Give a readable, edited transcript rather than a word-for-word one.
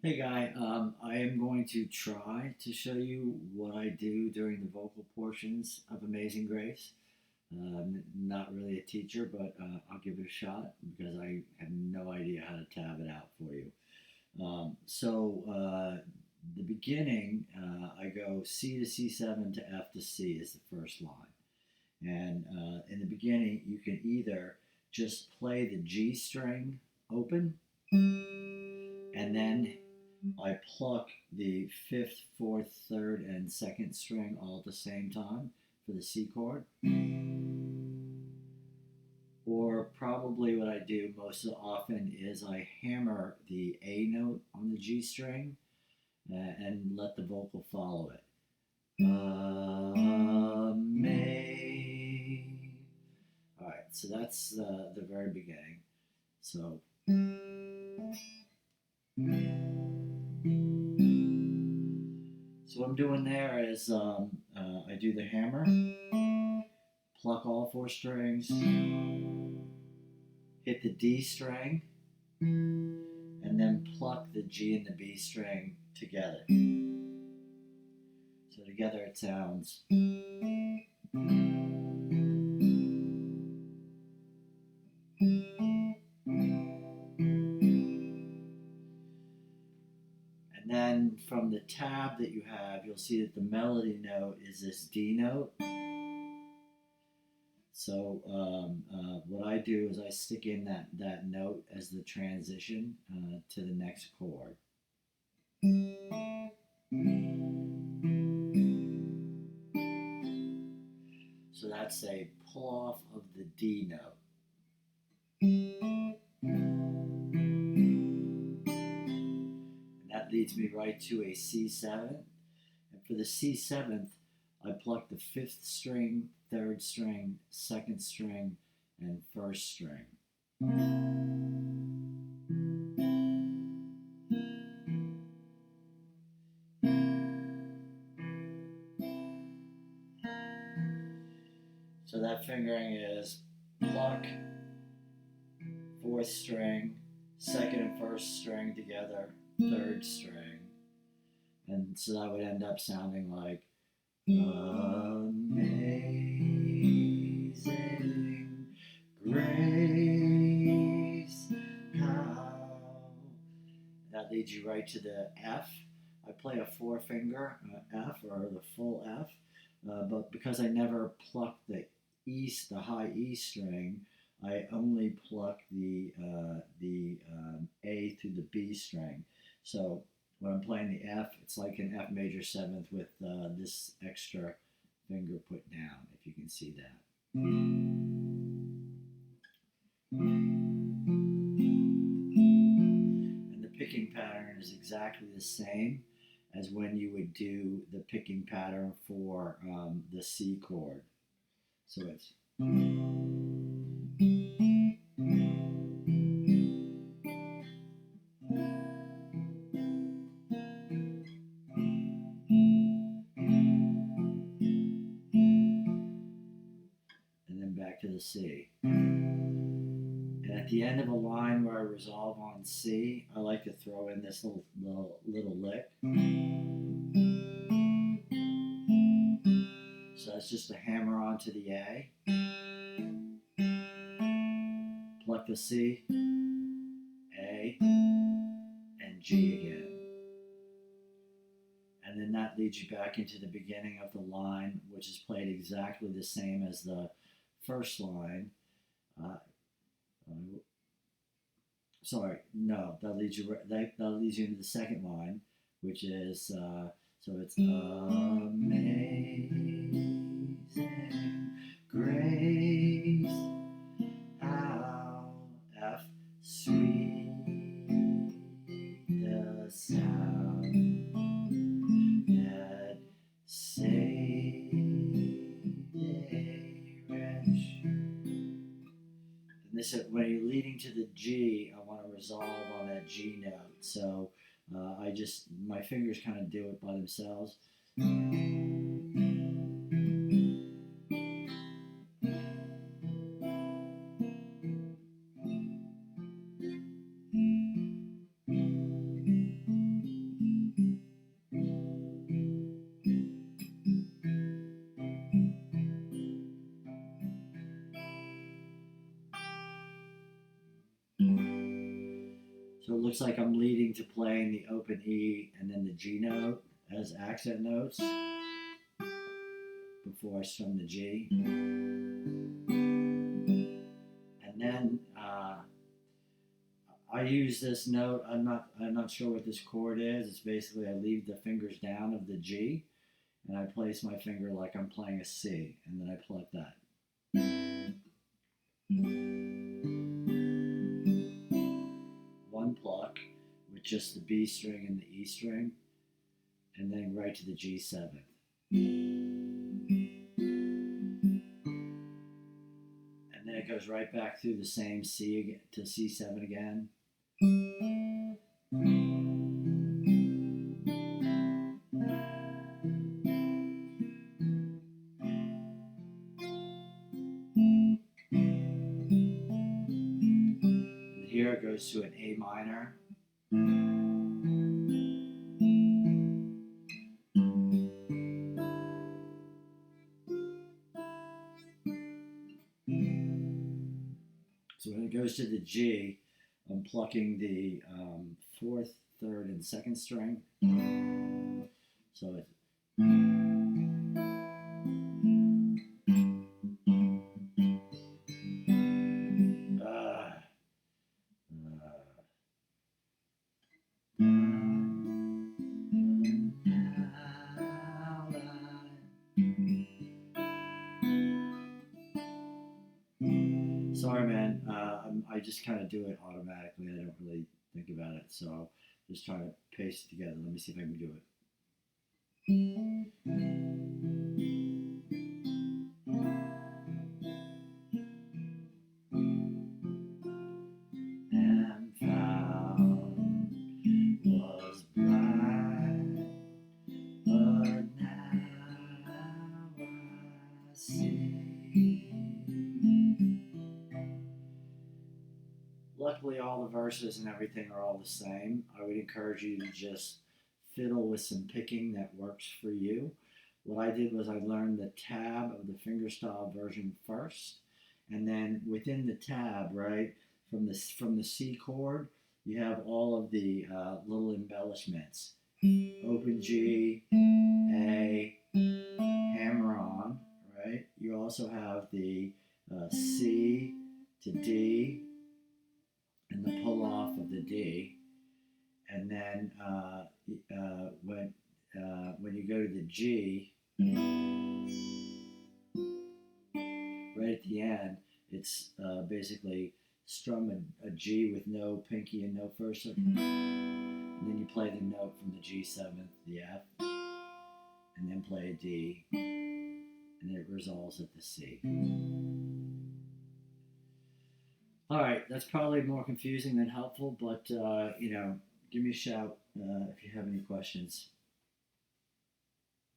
Hey Guy, I am going to try to show you what I do during the vocal portions of Amazing Grace. Not really a teacher, but I'll give it a shot because I have no idea how to tab it out for you. The beginning, I go C to C7 to F to C is the first line. And in the beginning, you can either just play the G string open and then I pluck the fifth, fourth, third, and second string all at the same time for the C chord. Or probably what I do most often is I hammer the A note on the G string and let the vocal follow it. May. All right, so that's the very beginning. So. So what I'm doing there is I do the hammer, pluck all four strings, hit the D string, and then pluck the G and the B string together. So together it sounds. And then from the tab that you have, you'll see that the melody note is this D note. So what I do is I stick in that note as the transition to the next chord. So that's a pull off of the D note. And that leads me right to a C7. And for the C7th, I pluck the fifth string, third string, second string, and first string. So that fingering is pluck, fourth string, second and first string together, third string. And so that would end up sounding like Amazing Grace. How. That leads you right to the F. I play a four finger F or the full F, but because I never pluck the high E string, I only pluck the A through the B string. So when I'm playing the F, it's like an F major seventh with this extra finger put down, if you can see that. And the picking pattern is exactly the same as when you would do the picking pattern for the C chord. So it's. And then back to the C. And at the end of a line where I resolve on C, I like to throw in this little lick. So that's just a hammer onto the A, pluck the C, A, and G again. And then that leads you back into the beginning of the line, which is played exactly the same as the first line. Sorry, no, that leads you into the second line, which is so it's Amazing Grace, how F sweet the sound that saved a wretch. And this, when you're leading to the G, I want to resolve on that G note. So my fingers kind of do it by themselves. looks like I'm leading to playing the open E and then the G note as accent notes before I strum the G. And then I use this note. I'm not sure what this chord is. It's basically I leave the fingers down of the G, and I place my finger like I'm playing a C, and then I pluck that. One pluck with just the B string and the E string, and then right to the G7. And then it goes right back through the same C again to C7 again. And here it goes to an A minor. So when it goes to the G, I'm plucking the fourth, third, and second string. So it's sorry, man. I just kind of do it automatically. I don't really think about it. So just trying to paste it together. Let me see if I can do it. And found was blind, but now I see. Luckily, all the verses and everything are all the same. I would encourage you to just fiddle with some picking that works for you. What I did was I learned the tab of the fingerstyle version first, and then within the tab, right, from the C chord, you have all of the little embellishments. Open G, A, hammer on, right? You also have the C to D, and the pull off of the D, and then when you go to the G, right at the end, it's basically strum a G with no pinky and no first, and then you play the note from the G7, the F, and then play a D, and it resolves at the C. All right, that's probably more confusing than helpful, but give me a shout if you have any questions.